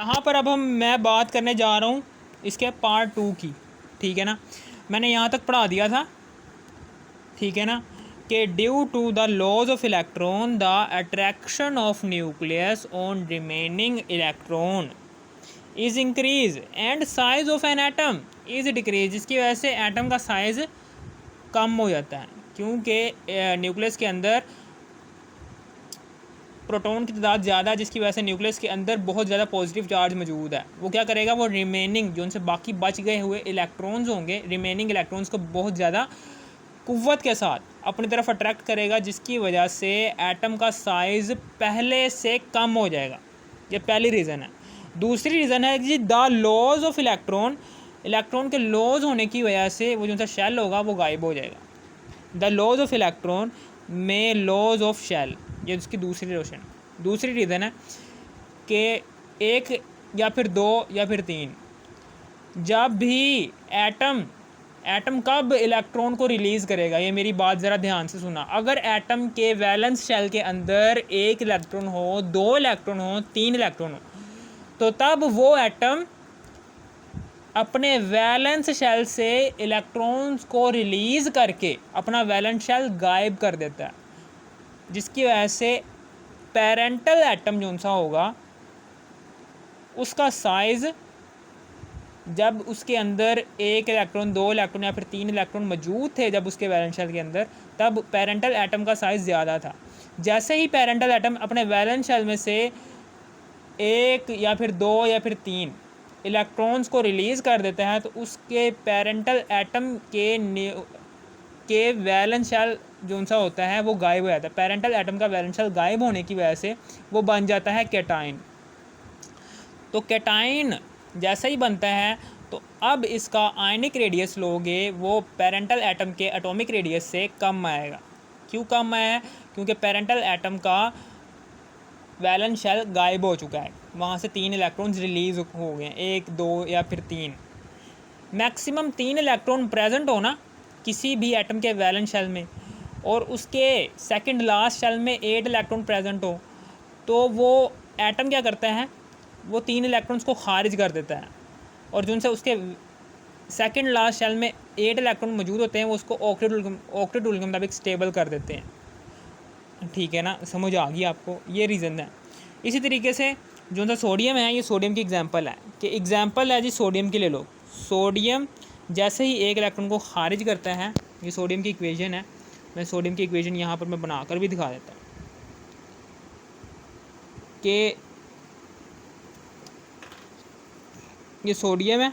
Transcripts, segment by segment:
यहाँ पर अब मैं बात करने जा रहा हूँ इसके पार्ट 2 की। ठीक है ना, मैंने यहाँ तक पढ़ा दिया था। ठीक है ना, कि due to the loss of electron the attraction of nucleus on remaining electron is increase and size of an atom is decrease. जिसकी वजह से एटम का साइज़ कम हो जाता है, क्योंकि न्यूक्लियस के अंदर प्रोटॉन की तादाद ज़्यादा है, जिसकी वजह से न्यूक्लियस के अंदर बहुत ज़्यादा पॉजिटिव चार्ज मौजूद है। वो क्या करेगा, वो रिमेनिंग जो उनसे बाकी बच गए हुए इलेक्ट्रॉन्स होंगे, रिमेनिंग इलेक्ट्रॉन्स को बहुत ज़्यादा कुव्वत के साथ अपनी तरफ अट्रैक्ट करेगा, जिसकी वजह से एटम का साइज़ पहले से कम हो जाएगा। ये पहली रीज़न है। दूसरी रीज़न है जी the loss of electron. Electron के लॉज होने की वजह से वो जो सा शेल होगा वो गायब हो जाएगा। द लॉज ऑफ इलेक्ट्रॉन में लॉज ऑफ शेल, ये उसकी दूसरी रीज़न है कि एक या फिर दो या फिर तीन, जब भी एटम कब इलेक्ट्रॉन को रिलीज़ करेगा, ये मेरी बात ज़रा ध्यान से सुना। अगर एटम के वैलेंस शेल के अंदर एक इलेक्ट्रॉन हो, दो इलेक्ट्रॉन हो, तीन इलेक्ट्रॉन हो, तो तब वो एटम अपने वैलेंस शेल से इलेक्ट्रॉन्स को रिलीज़ करके अपना वैलेंस शेल गायब कर देता है, जिसकी वजह से पेरेंटल एटम जो सा होगा उसका साइज़, जब उसके अंदर एक इलेक्ट्रॉन, दो इलेक्ट्रॉन या फिर तीन इलेक्ट्रॉन मौजूद थे जब उसके वैलेंस शेल के अंदर, तब पेरेंटल एटम का साइज़ ज़्यादा था। जैसे ही पेरेंटल एटम अपने वैलेंस शेल में से एक या फिर दो या फिर तीन इलेक्ट्रॉन्स को रिलीज़ कर देता है, तो उसके पेरेंटल एटम के वैलेंस शेल जो सा होता है वो गायब हो जाता है। पेरेंटल एटम का वैलेंस शेल गायब होने की वजह से वो बन जाता है कैटाइन। तो कैटाइन जैसा ही बनता है, तो अब इसका आयनिक रेडियस लोगे वो पेरेंटल एटम के एटॉमिक रेडियस से कम आएगा। क्यों कम आया है? क्योंकि पेरेंटल एटम का वैलेंस शेल गायब हो चुका है, वहाँ से तीन इलेक्ट्रॉन्स रिलीज़ हो गए, एक, दो या फिर तीन। मैक्सिमम तीन इलेक्ट्रॉन प्रेजेंट होना किसी भी एटम के वैलेंस शेल में, और उसके सेकंड लास्ट शेल में 8 इलेक्ट्रॉन प्रेजेंट हो, तो वो एटम क्या करता है, वो तीन इलेक्ट्रॉन्स को खारिज कर देता है, और जिनसे उसके सेकंड लास्ट शेल में 8 इलेक्ट्रॉन मौजूद होते हैं वो उसको ऑक्टेट रूल के मुताबिक स्टेबल कर देते हैं। ठीक है ना, समझ आ गई आपको? ये रीज़न है। इसी तरीके से जो सा सोडियम है, ये सोडियम की एग्जांपल है कि एग्जांपल है जी सोडियम के ले लो। सोडियम जैसे ही एक इलेक्ट्रॉन को खारिज करता है, ये सोडियम की इक्वेशन है, मैं सोडियम की इक्वेशन यहाँ पर मैं बनाकर भी दिखा देता हूँ कि ये सोडियम है,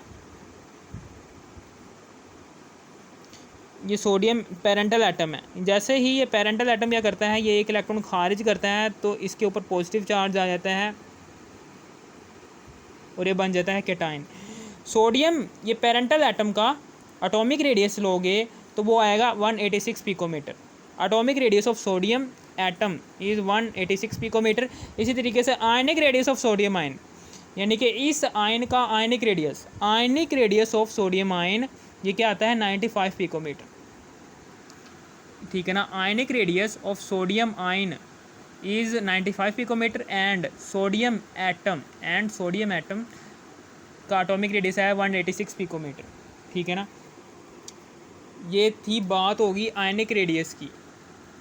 ये सोडियम पेरेंटल एटम है। जैसे ही ये पेरेंटल एटम क्या करता है, ये एक इलेक्ट्रॉन खारिज करता है, तो इसके ऊपर पॉजिटिव चार्ज आ जाता है और ये बन जाता है कैटाइन। सोडियम, ये पेरेंटल एटम का एटॉमिक रेडियस लोगे तो वो आएगा 186 picometer. Atomic radius of sodium atom is 186 picometer. इसी तरीके से ionic radius of sodium ion, यानी कि इस आयन का ionic radius of sodium ion, ये क्या आता है, 95 पिकोमीटर। ठीक है ना, ionic radius of sodium ion is 95 picometer and sodium atom का एटॉमिक रेडियस है 186 पिकोमीटर। ठीक है ना, ये थी बात होगी आयनिक रेडियस की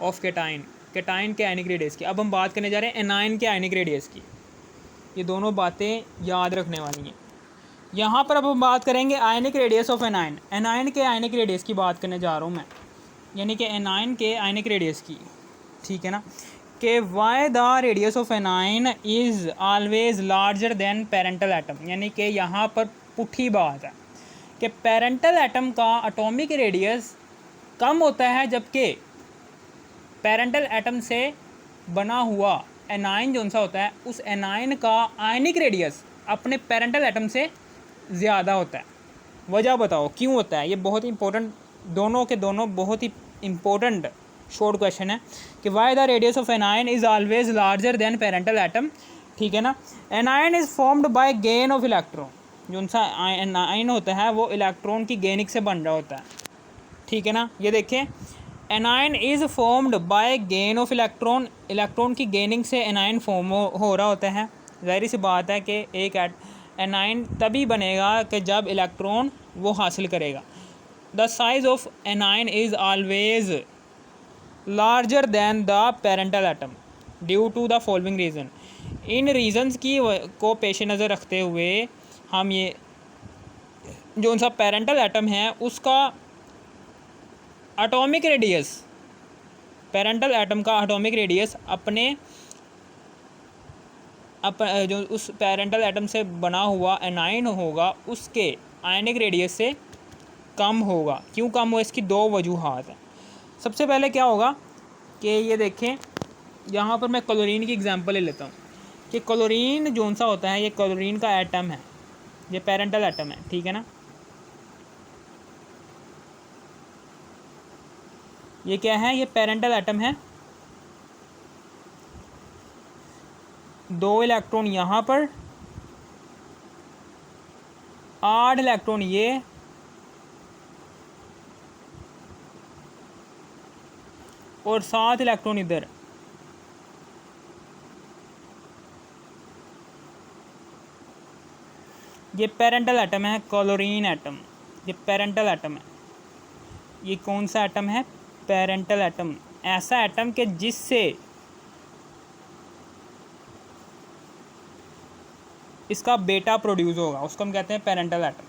ऑफ कैटाइन के आयनिक रेडियस की। अब हम बात करने जा रहे हैं एनायन के आयनिक रेडियस की। ये दोनों बातें याद रखने वाली हैं। यहाँ पर अब हम बात करेंगे आयनिक रेडियस ऑफ एनायन के आयनिक रेडियस की बात करने जा रहा हूँ मैं, यानी कि एनायन के आयनिक रेडियस की। ठीक है ना, कि why the radius of anion is always larger than parental atom, यानी कि यहाँ पर पुठी बात है कि पेरेंटल एटम का एटॉमिक रेडियस कम होता है, जबकि पेरेंटल एटम से बना हुआ एनायन जो सा होता है, उस एनायन का आयनिक रेडियस अपने पेरेंटल एटम से ज़्यादा होता है। वजह बताओ क्यों होता है? ये बहुत ही इंपॉर्टेंट, दोनों के दोनों बहुत ही इंपॉर्टेंट शॉर्ट क्वेश्चन है कि why the radius of anion is always larger than parental atom. ठीक है ना, anion is formed by gain of electron. जो सा एनायन होता है वो इलेक्ट्रॉन की गेनिंग से बन रहा होता है। ठीक है ना, ये देखें, anion is formed by gain of electron की गेनिंग से एनायन फॉर्म हो रहा होता है। ज़ाहिर सी बात है कि एक एनाइन तभी बनेगा कि जब इलेक्ट्रॉन वो हासिल करेगा। The size of anion is always larger than the parental atom due to the following reason. इन रीज़न्स की को पेश नज़र रखते हुए हम ये जो उनका पेरेंटल एटम है उसका एटॉमिक रेडियस, पेरेंटल एटम का एटॉमिक रेडियस जो उस पेरेंटल एटम से बना हुआ एनाइन होगा उसके आयनिक रेडियस से कम होगा। क्यों कम हो, इसकी दो वजूहात हैं। सबसे पहले क्या होगा कि ये देखें, यहाँ पर मैं क्लोरीन की एग्जांपल ले लेता हूँ कि क्लोरीन जो सा होता है, ये क्लोरीन का एटम है, ये पेरेंटल एटम है, ठीक है ना। ये क्या है, ये पेरेंटल एटम है। 2 इलेक्ट्रॉन यहाँ पर, 8 इलेक्ट्रॉन ये, और 7 इलेक्ट्रॉन इधर। ये पेरेंटल एटम है, क्लोरीन एटम, ये पेरेंटल एटम है। ये कौन सा एटम है, पेरेंटल एटम। ऐसा एटम के जिससे इसका बेटा प्रोड्यूस होगा, उसको हम कहते हैं पेरेंटल एटम।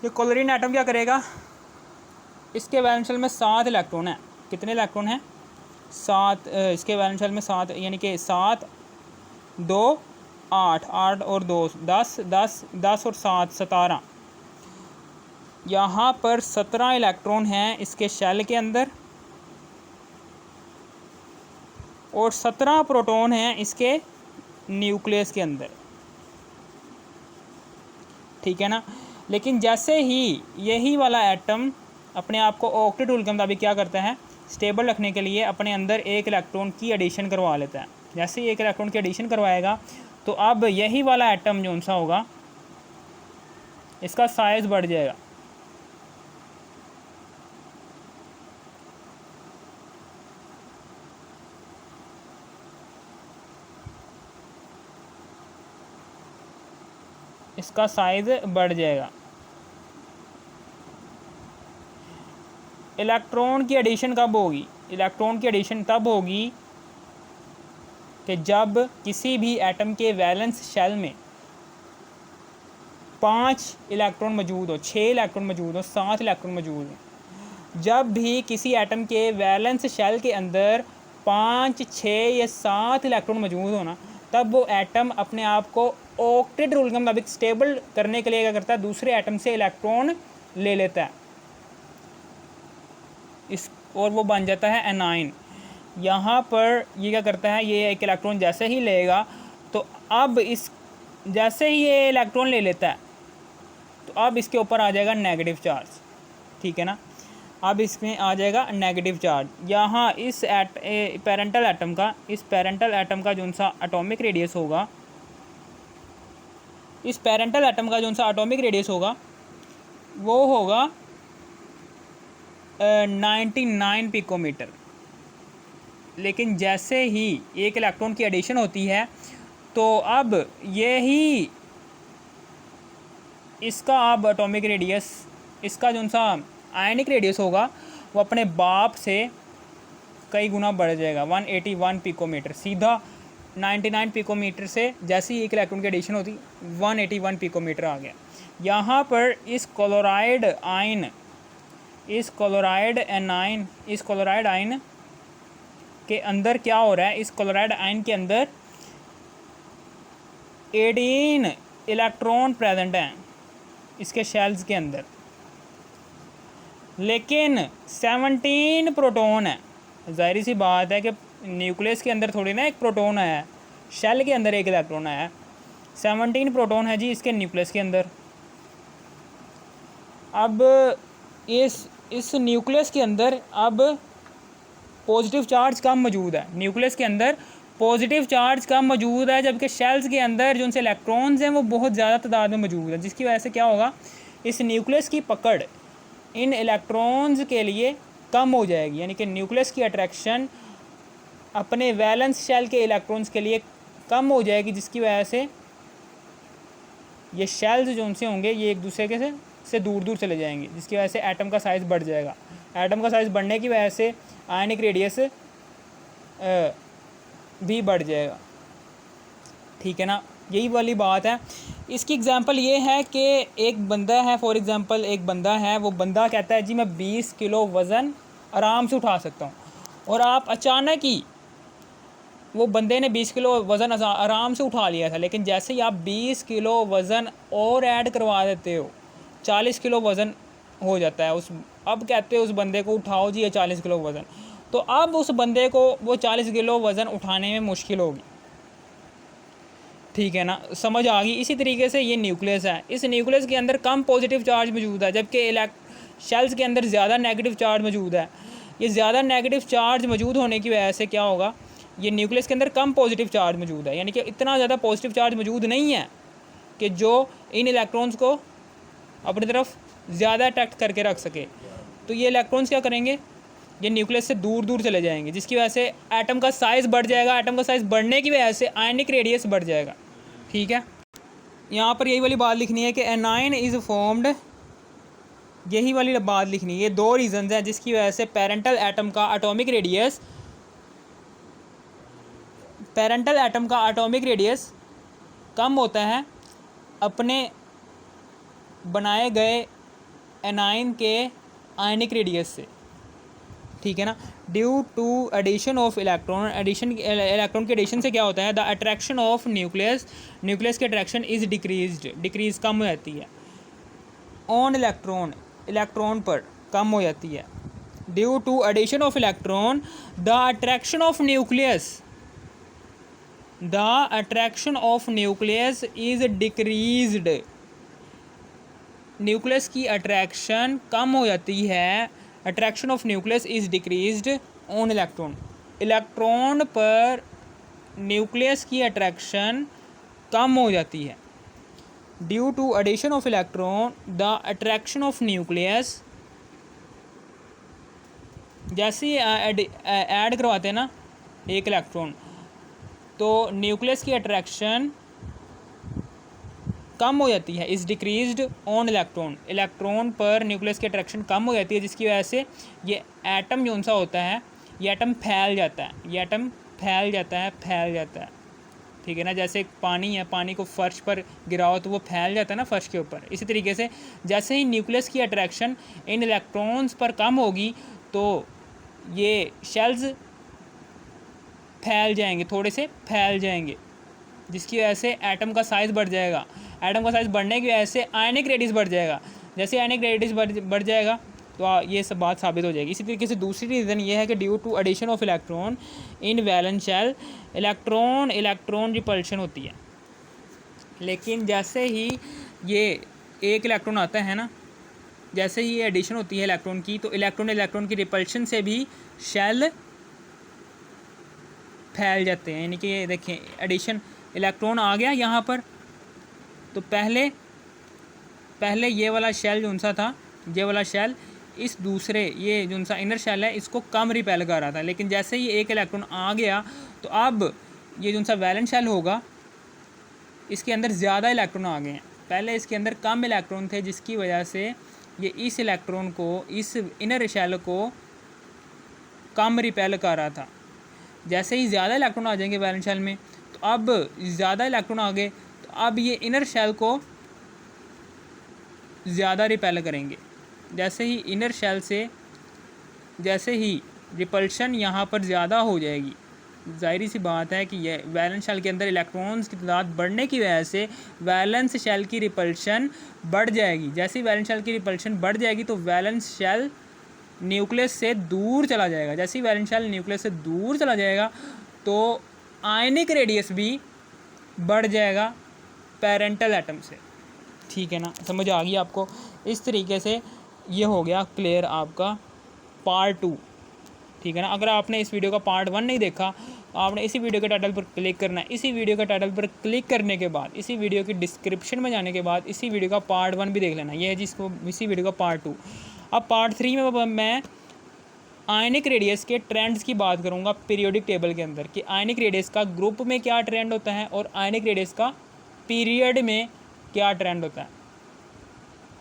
ये क्लोरीन एटम क्या करेगा, इसके वैलेंस शेल में 7 इलेक्ट्रॉन है। कितने इलेक्ट्रॉन हैं, 7। इसके वैलेंस शेल में 7, यानी कि 7 2 8, 8 और 2 10, 10 10 और 7 17। यहाँ पर 17 इलेक्ट्रॉन हैं इसके शेल के अंदर, और 17 प्रोटॉन हैं इसके न्यूक्लियस के अंदर, ठीक है ना। लेकिन जैसे ही यही वाला एटम अपने आप को ऑक्टेट रूल के मुताबिक क्या करता है, स्टेबल रखने के लिए अपने अंदर एक इलेक्ट्रॉन की एडिशन करवा लेता है। जैसे ही एक इलेक्ट्रॉन की एडिशन करवाएगा तो अब यही वाला एटम जो सा होगा इसका साइज़ बढ़ जाएगा। इसका साइज़ बढ़ जाएगा। इलेक्ट्रॉन की एडिशन कब होगी, इलेक्ट्रॉन की एडिशन तब होगी कि जब किसी भी एटम के वैलेंस शेल में 5 इलेक्ट्रॉन मौजूद हो, 6 इलेक्ट्रॉन मौजूद हो, 7 इलेक्ट्रॉन मौजूद हो। जब भी किसी एटम के वैलेंस शेल के अंदर 5, 6 या 7 इलेक्ट्रॉन मौजूद हो ना, तब वो एटम अपने आप को ऑक्टेट रूल के मुताबिक स्टेबल करने के लिए क्या करता है, दूसरे एटम से इलेक्ट्रॉन ले लेता है और वो बन जाता है एनाइन। यहाँ पर ये क्या करता है, ये एक इलेक्ट्रॉन जैसे ही लेगा तो अब जैसे ही ये इलेक्ट्रॉन ले लेता है तो अब इसके ऊपर आ जाएगा नेगेटिव चार्ज, ठीक है ना। अब इसमें आ जाएगा नेगेटिव चार्ज। यहाँ इस पेरेंटल एटम का जो सा एटॉमिक रेडियस होगा, इस पेरेंटल एटम का जो सा एटॉमिक रेडियस होगा वो होगा 99 पिकोमीटर। लेकिन जैसे ही एक इलेक्ट्रॉन की एडिशन होती है तो अब यही इसका अब एटॉमिक रेडियस, इसका जो सा आयनिक रेडियस होगा वो अपने बाप से कई गुना बढ़ जाएगा, 181 पिकोमीटर। सीधा 99 पिकोमीटर से जैसे ही एक इलेक्ट्रॉन की एडिशन होती 181 पिकोमीटर आ गया। यहाँ पर इस क्लोराइड आयन के अंदर क्या हो रहा है, इस क्लोराइड आयन के अंदर 18 इलेक्ट्रॉन प्रेजेंट हैं इसके शेल्स के अंदर, लेकिन 17 प्रोटॉन है। ज़ाहिर सी बात है कि न्यूक्लियस के अंदर थोड़ी ना एक प्रोटॉन आया, शेल के अंदर एक इलेक्ट्रॉन आया। 17 प्रोटॉन है जी इसके न्यूक्लियस के अंदर। अब इस न्यूक्लियस के अंदर अब पॉजिटिव चार्ज कम मौजूद है, न्यूक्लियस के अंदर पॉजिटिव चार्ज कम मौजूद है, जबकि शेल्स के अंदर जो उनसे इलेक्ट्रॉन्स हैं वो बहुत ज़्यादा तादाद में मौजूद है, जिसकी वजह से क्या होगा, इस न्यूक्लियस की पकड़ इन इलेक्ट्रॉन्स के लिए कम हो जाएगी। यानी कि न्यूक्लियस की अट्रैक्शन अपने वैलेंस शेल के इलेक्ट्रॉन्स के लिए कम हो जाएगी, जिसकी वजह से ये शेल्स जो उनसे होंगे ये एक दूसरे के से दूर दूर चले जाएंगे, जिसकी वजह से एटम का साइज़ बढ़ जाएगा। एटम का साइज़ बढ़ने की वजह से आयनिक रेडियस भी बढ़ जाएगा। ठीक है ना, यही वाली बात है। इसकी एग्जांपल ये है कि एक बंदा है, फॉर एग्जांपल एक बंदा है, वो बंदा कहता है जी मैं 20 किलो वज़न आराम से उठा सकता हूँ, और आप अचानक ही वो बंदे ने 20 किलो वज़न आराम से उठा लिया था, लेकिन जैसे ही आप 20 किलो वज़न और ऐड करवा देते हो 40 किलो वज़न हो जाता है। अब कहते हो उस बंदे को उठाओ जी ये 40 किलो वज़न, तो अब उस बंदे को वो 40 किलो वज़न उठाने में मुश्किल होगी। ठीक है ना, समझ आ गई। इसी तरीके से ये न्यूक्लियस है, इस न्यूक्लियस के अंदर कम पॉजिटिव चार्ज मौजूद है, जबकि शेल्स के अंदर ज़्यादा नेगेटिव चार्ज मौजूद है। ये ज़्यादा नेगेटिव चार्ज मौजूद होने की वजह से क्या होगा, ये न्यूक्लियस के अंदर कम पॉजिटिव चार्ज मौजूद है, यानी कि इतना ज़्यादा पॉजिटिव चार्ज मौजूद नहीं है कि जो इन इलेक्ट्रॉन्स को अपनी तरफ ज़्यादा अट्रैक्ट करके रख सके। तो ये इलेक्ट्रॉन्स क्या करेंगे, ये न्यूक्लियस से दूर दूर चले जाएंगे, जिसकी वजह से एटम का साइज़ बढ़ जाएगा। एटम का साइज़ बढ़ने की वजह से आयनिक रेडियस बढ़ जाएगा। ठीक है, यहाँ पर यही वाली बात लिखनी है कि एनाइन इज़ फॉर्म्ड, यही वाली बात लिखनी है। ये दो रीज़न्स हैं जिसकी वजह से पेरेंटल एटम का एटॉमिक रेडियस कम होता है अपने बनाए गए एनाइन के आयनिक रेडियस से। ठीक है ना, due to addition of electron, electron के एडिशन से क्या होता है, द अट्रैक्शन ऑफ न्यूक्लियस की अट्रैक्शन इज़ डिक्रीज कम हो जाती है। ऑन इलेक्ट्रॉन पर कम हो जाती है। Due to addition of electron the attraction of nucleus is decreased, nucleus की अट्रैक्शन कम हो जाती है। Attraction of nucleus is decreased on electron पर न्यूक्लियस की अट्रैक्शन कम हो जाती है। Due to addition of electron the attraction of nucleus, जैसे ही ऐड करवाते हैं ना एक इलेक्ट्रॉन, तो न्यूक्लियस की अट्रैक्शन कम हो जाती है। इज़ डिक्रीज्ड ऑन इलेक्ट्रॉन पर न्यूक्लियस की अट्रैक्शन कम हो जाती है, जिसकी वजह से ये एटम जो सा होता है, ये एटम फैल जाता है। ठीक है ना, जैसे पानी है, पानी को फर्श पर गिराओ तो वो फैल जाता है ना फर्श के ऊपर। इसी तरीके से जैसे ही न्यूक्लियस की अट्रैक्शन इन इलेक्ट्रॉन्स पर कम होगी तो ये शेल्स थोड़े से फैल जाएंगे, जिसकी वजह से एटम का साइज़ बढ़ जाएगा। एटम का साइज़ बढ़ने की वजह से आयनिक रेडियस बढ़ जाएगा। जैसे आयनिक रेडियस बढ़ जाएगा तो ये सब बात साबित हो जाएगी। इसी तरीके से दूसरी रीज़न ये है कि due to addition of electron in valence shell, electron repulsion होती है। लेकिन जैसे ही ये एक इलेक्ट्रॉन आता है ना, जैसे ही ये एडिशन होती है इलेक्ट्रॉन की, तो इलेक्ट्रॉन की रिपल्शन से भी शेल फैल जाते हैं। यानी कि ये देखें, एडिशन इलेक्ट्रॉन आ गया यहाँ पर, तो पहले ये वाला शेल जो सा था, ये वाला शेल इस दूसरे ये जो सा इनर शेल है इसको कम रिपेल कर रहा था। लेकिन जैसे ही एक इलेक्ट्रॉन आ गया तो अब ये जो सा वैलेंस शेल होगा, इसके अंदर ज़्यादा इलेक्ट्रॉन आ गए हैं। पहले इसके अंदर कम इलेक्ट्रॉन थे, जिसकी वजह से ये इस इलेक्ट्रॉन को, इस इनर शेल को कम रिपेल कर रहा था। जैसे ही ज़्यादा इलेक्ट्रॉन आ जाएंगे वैलेंस शेल में, तो अब ज़्यादा इलेक्ट्रॉन आ गए, तो अब ये इनर शेल को ज़्यादा रिपेल करेंगे। जैसे ही इनर शेल से जैसे ही रिपल्शन यहाँ पर ज़्यादा हो जाएगी, ज़ाहिर सी बात है कि ये वैलेंस शेल के अंदर इलेक्ट्रॉन्स की तादाद बढ़ने की वजह से वैलेंस शेल की रिपल्शन बढ़ जाएगी। जैसे ही वैलेंस शेल की रिपल्शन बढ़ जाएगी तो वैलेंस शेल न्यूक्लियस से दूर चला जाएगा। जैसे ही वैलेंस शेल न्यूक्लियस से दूर चला जाएगा तो आयनिक रेडियस भी बढ़ जाएगा पेरेंटल एटम से। ठीक है ना, समझ आ गई आपको। इस तरीके से ये हो गया क्लियर आपका पार्ट 2। ठीक है ना, अगर आपने इस वीडियो का पार्ट 1 नहीं देखा, आपने इसी वीडियो के टाइटल पर क्लिक करना है। इसी वीडियो के टाइटल पर क्लिक करने के बाद, इसी वीडियो की डिस्क्रिप्शन में जाने के बाद इसी वीडियो का पार्ट 1 भी देख लेना। ये है जिसको इसी वीडियो का पार्ट 2। अब पार्ट 3 में मैं आयनिक रेडियस के ट्रेंड्स की बात करूँगा पीरियोडिक टेबल के अंदर कि आयनिक रेडियस का ग्रुप में क्या ट्रेंड होता है और आयनिक रेडियस का पीरियड में क्या ट्रेंड होता है।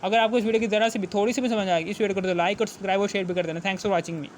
अगर आपको इस वीडियो की ज़रा से भी थोड़ी सी भी समझ आएगी इस वीडियो को तो लाइक और सब्सक्राइब और शेयर भी कर देना। Thanks for watching me.